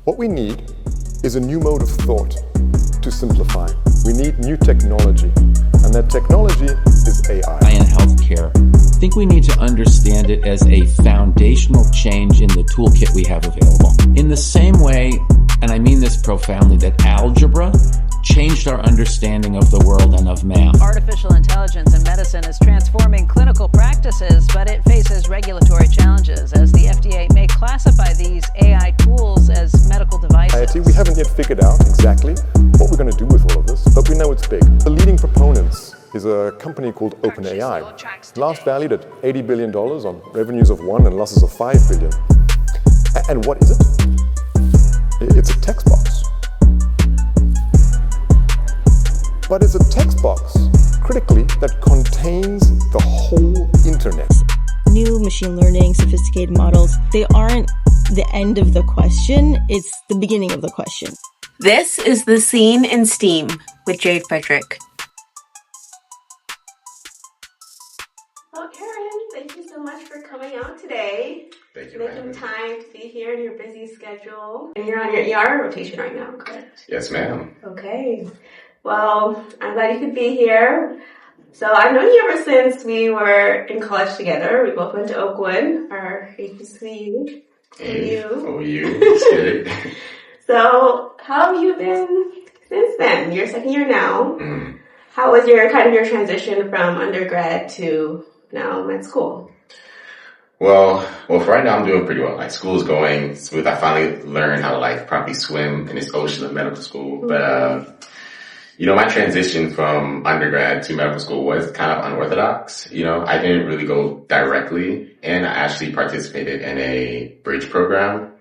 What we need is a new mode of thought to simplify. We need new technology, and that technology is AI. In healthcare, I think we need to understand it as a foundational change in the toolkit we have available. In the same way, and I mean this profoundly, that algebra changed our understanding of the world and of math. Artificial intelligence in medicine is transforming clinical practices, but it faces regulatory challenges as the FDA may classify these AI tools as medical devices. We haven't yet figured out exactly what we're going to do with all of this, but we know it's big. The leading proponents is a company called OpenAI, last valued at $80 billion on revenues of 1 and losses of 5 billion. And what is it? It's a text box. But it's a text box, critically, that contains the whole internet. New machine learning, sophisticated models, they aren't the end of the question, it's the beginning of the question. This is The Scene in STEAM with Jade Frederick. Well, Aaren, thank you so much for coming out today. Thank you, making time to be here in your busy schedule. And you're on your ER rotation right now, correct? Yes, ma'am. Okay. Well, I'm glad you could be here. So I've known you ever since we were in college together. We both went to Oakwood, our HBCU. OU. So how have you been since then? You're second year now. How was your transition from undergrad to now med school? Well, for right now I'm doing pretty well. Like, school's going smooth. I finally learned how to properly swim in this ocean of medical school. But my transition from undergrad to medical school was kind of unorthodox. I didn't really go directly, and I actually participated in a bridge program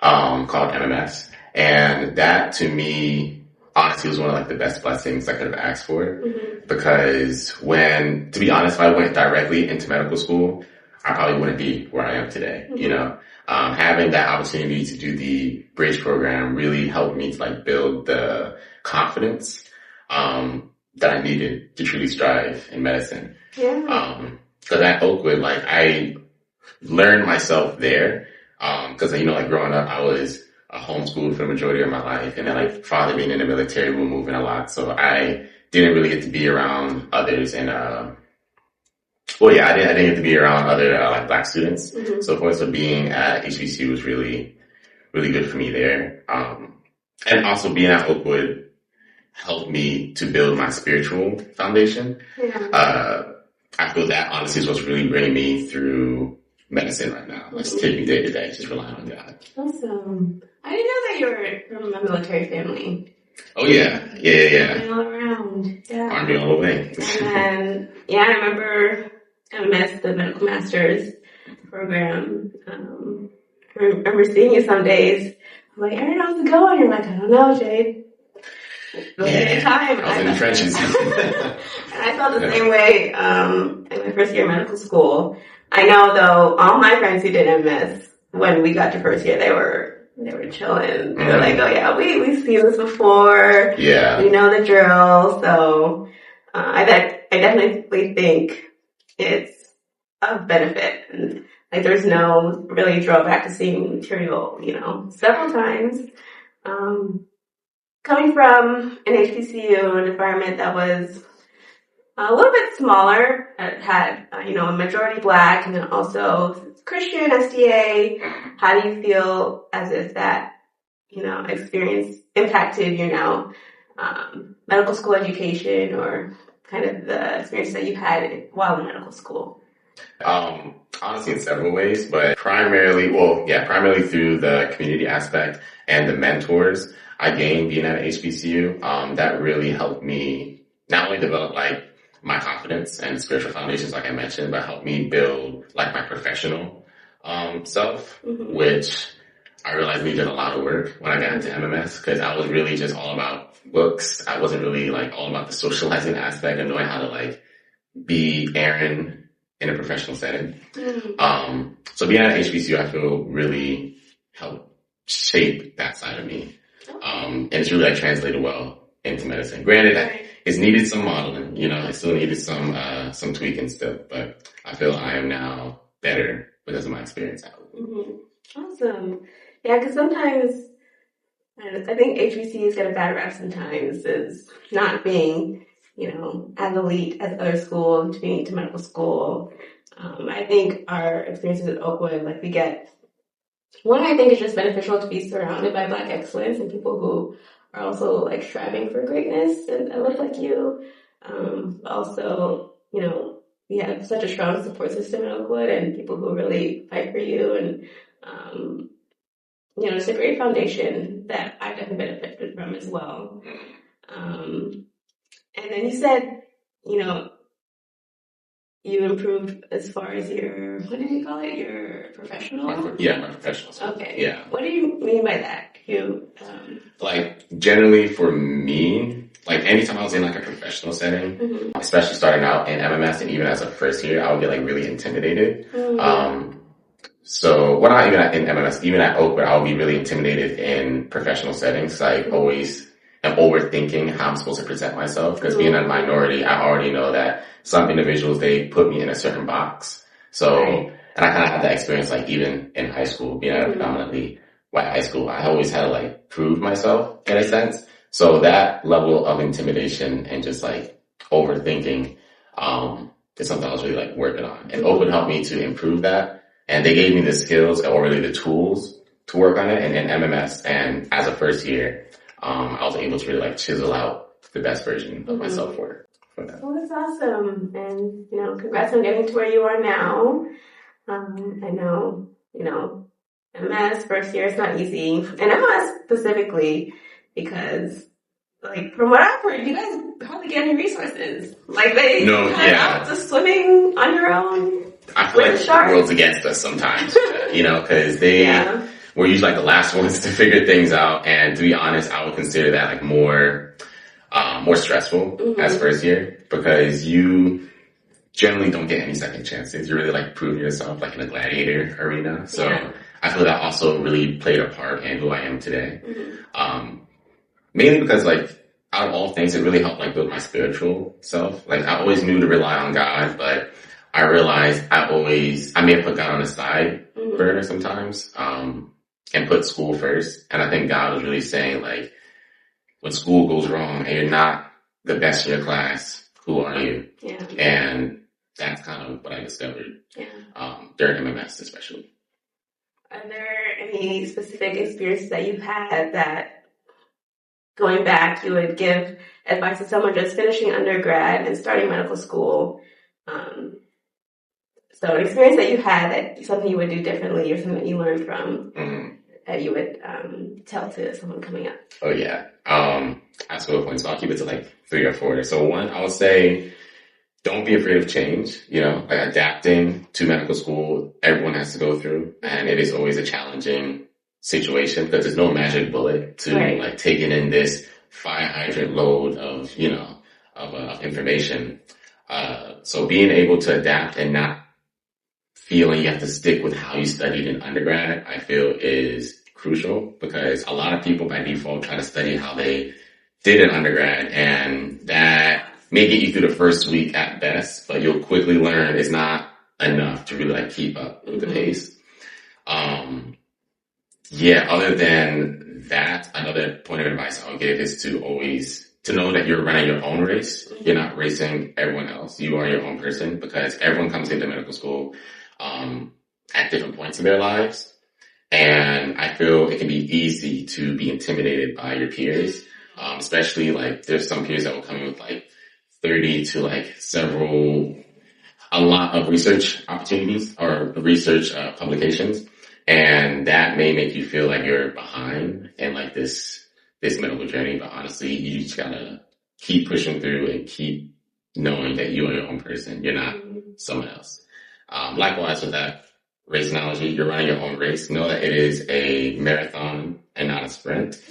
called MMS. And that, to me, honestly, was one of the best blessings I could have asked for. Because to be honest, if I went directly into medical school, I probably wouldn't be where I am today. Having that opportunity to do the bridge program really helped me to build the confidence that I needed to truly strive in medicine. Yeah. Cause at Oakwood, I learned myself there. Cause growing up, I was homeschooled for the majority of my life. And then father being in the military, we were moving a lot. So I didn't really get to be around others. And, I didn't get to be around other, Black students. So for instance, being at HBCU was really, really good for me there. And also being at Oakwood helped me to build my spiritual foundation. I feel that honestly is what's really bringing me through medicine right now. Just taking day to day, just relying on God. Awesome. I didn't know that you were from a military family. Oh yeah. All around. Yeah. Army all the way. And I remember MS, the medical master's program. I remember seeing you some days. I'm like, Aaren, how's it going? You're like, I don't know, Jade. I was in the trenches. And I felt the same way in my first year of medical school. I know, though, all my friends who did MS, when we got to first year, they were chilling. They were like, oh yeah, we've seen this before. Yeah. We know the drill. So I definitely think it's of benefit. And there's no really drawback to seeing material, several times. Coming from an HBCU, an environment that was a little bit smaller, it had, a majority Black and then also Christian, S.T.E.A. How do you feel as if that, experience impacted your medical school education or kind of the experience that you had while in medical school? Honestly, in several ways, but primarily through the community aspect and the mentors I gained being at HBCU. That really helped me not only develop my confidence and spiritual foundations, like I mentioned, but helped me build my professional self, which I realized needed a lot of work when I got into MMS, because I was really just all about books. I wasn't really all about the socializing aspect and knowing how to be Aaren in a professional setting. So being at HBCU, I feel really helped shape that side of me. And it's really translated well into medicine. Granted, it's needed some modeling, it still needed some tweaking still, but I feel I am now better because of my experience. Awesome. Yeah, because sometimes And I think HBCUs get a bad rep sometimes as not being, as elite as other schools, being to medical school. I think our experiences at Oakwood, like I think it's just beneficial to be surrounded by Black excellence and people who are also like striving for greatness and look like you. Also, we have such a strong support system in Oakwood and people who really fight for you. And, it's a great foundation that I definitely benefited from as well. And then you said, you improved as far as your, what did you call it? Your professional? My professional stuff. Okay. Yeah. What do you mean by that? Generally for me, anytime I was in a professional setting, especially starting out in MMS and even as a first year, I would get really intimidated. So, well, not even in MMS, even at Oakwood, I would be really intimidated in professional settings. I always am overthinking how I'm supposed to present myself because being a minority, I already know that some individuals, they put me in a certain box. So, and I kind of had that experience even in high school, being at a predominantly white high school. I always had to prove myself in a sense. So that level of intimidation and just overthinking, is something I was really working on. And Oakwood helped me to improve that. And they gave me the skills or really the tools to work on it. And in MMS and as a first year, I was able to really chisel out the best version of myself for that. Well, that's awesome. And, congrats on getting to where you are now. I know, MS first year is not easy. And MS specifically because, from what I've heard, you guys hardly get any resources. Out just swimming on your own. I feel like the world's against us sometimes, because we're usually the last ones to figure things out. And to be honest, I would consider that more stressful as first year because you generally don't get any second chances. You really prove yourself in a gladiator arena. So I feel that also really played a part in who I am today. Mainly because out of all things, it really helped build my spiritual self. I always knew to rely on God, but I realized I may have put God on the side burner sometimes, and put school first. And I think God was really saying when school goes wrong and you're not the best in your class, who are you? Yeah. And that's kind of what I discovered, during MMS especially. Are there any specific experiences that you've had that going back, you would give advice to someone just finishing undergrad and starting medical school? So an experience that you had that something you would do differently or something that you learned from that you would tell to someone coming up? Oh, yeah. That's a good point. So I'll keep it to 3 or 4. So one, I would say don't be afraid of change. Adapting to medical school, everyone has to go through. And it is always a challenging situation because there's no magic bullet to taking in this fire hydrant load of, of information. So being able to adapt and not feeling you have to stick with how you studied in undergrad, I feel is crucial because a lot of people by default try to study how they did in undergrad and that may get you through the first week at best, but you'll quickly learn it's not enough to really keep up with the pace. Other than that, another point of advice I would give is to know that you're running your own race. You're not racing everyone else. You are your own person because everyone comes into medical school at different points in their lives. And I feel it can be easy to be intimidated by your peers, especially there's some peers that will come in with 30 to a lot of research opportunities or research publications. And that may make you feel you're behind in this medical journey. But honestly, you just gotta keep pushing through and keep knowing that you are your own person. You're not someone else. Likewise with that race analogy, you're running your own race. Know that it is a marathon and not a sprint.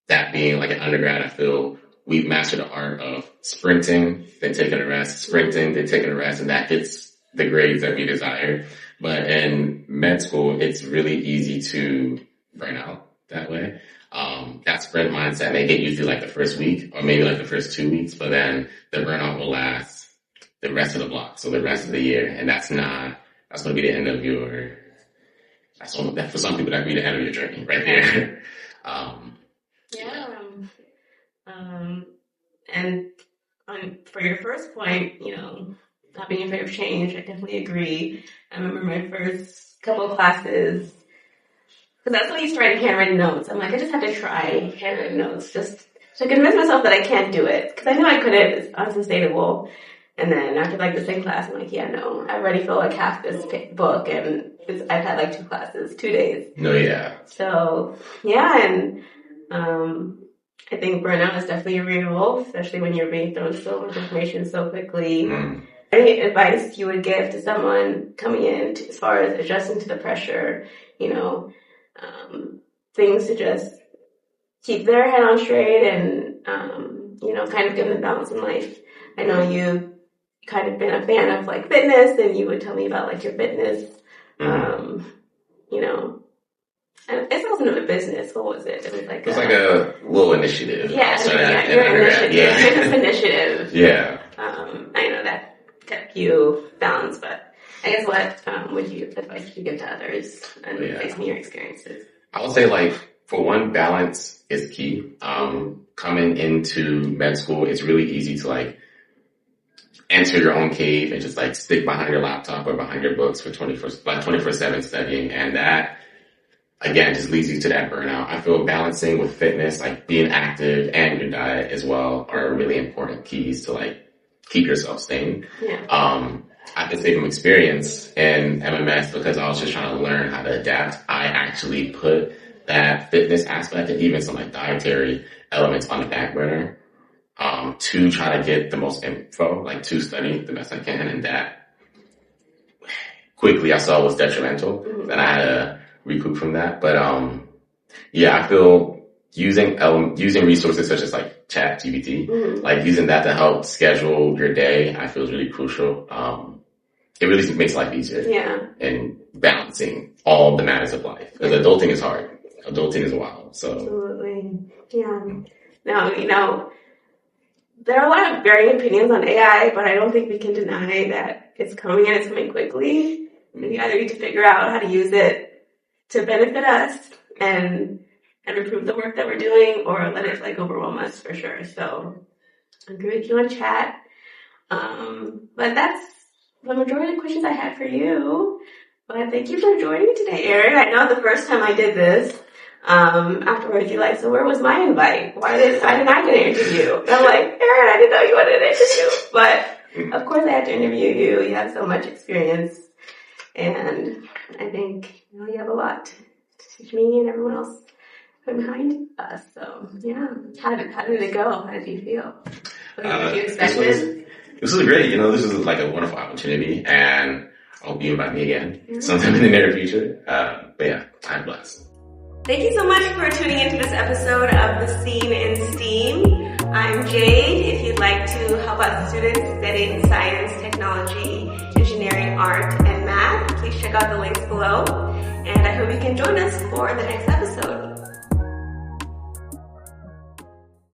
That being an undergrad, I feel we've mastered the art of sprinting, then taking a rest, sprinting, then taking a rest, and that gets the grades that we desire. But in med school, it's really easy to burn out that way. That sprint mindset may get you through the first week or maybe the first 2 weeks, but then the burnout will last the rest of the block, so the rest of the year. And that's going to be the end of for some people, that could be the end of your journey right there. And for your first point, not being afraid of change, I definitely agree. I remember my first couple of classes, because that's when I used to write handwritten notes. I'm like, I just have to try handwritten notes just to convince myself that I can't do it. Because I know I couldn't, it's unsustainable. And then after like the second class, I'm like, yeah, no, I already feel like half this book, and I've had like 2 classes, 2 days. No, yeah. So, yeah, and I think burnout is definitely real, especially when you're being thrown so much information so quickly. Any advice you would give to someone coming in as far as adjusting to the pressure, things to just keep their head on straight and, kind of give them balance in life? I know you've kind of been a fan of like fitness, and you would tell me about like your fitness, and it wasn't a business. What was it? It was like a little initiative. Yeah, your initiative. Yeah. Fitness initiative. Yeah. I know that kept you balanced, but I guess what advice would you give to others and based on your experiences? I would say, like, for one, balance is key. Coming into med school, it's really easy to like enter your own cave and just like stick behind your laptop or behind your books for 24/7 studying, and that again just leads you to that burnout. I feel balancing with fitness, like being active, and your diet as well are really important keys to like keep yourself sane. I can say from experience in MMS, because I was just trying to learn how to adapt, I actually put that fitness aspect and even some like dietary elements on the back burner to try to get the most info, like to study the best I can, and that quickly I saw was detrimental, and I had to recoup from that. But I feel using resources such as like ChatGPT, like using that to help schedule your day, I feel is really crucial. It really makes life easier. Yeah. And balancing all the matters of life, because adulting is hard. Adulting is wild. So absolutely. Yeah. No, there are a lot of varying opinions on AI, but I don't think we can deny that it's coming, and it's coming quickly. And we either need to figure out how to use it to benefit us and improve the work that we're doing, or let it like overwhelm us for sure. So I agree with you on chat. But that's the majority of the questions I had for you. But thank you for joining me today, Aaren. I know the first time I did this, afterwards you're like, so where was my invite? Why didn't I get an interview? And I'm like, Aaren, I didn't know you wanted an interview. But of course I had to interview you. You have so much experience. And I think you have a lot to teach me and everyone else behind us. So yeah, how did it go? How did you feel? What did you expect? This was great. This was like a wonderful opportunity, and I hope you invite me again sometime in the near future. But yeah, I'm blessed. Thank you so much for tuning into this episode of The Scene in STEAM. I'm Jade. If you'd like to help out students studying science, technology, engineering, art, and math, please check out the links below. And I hope you can join us for the next episode.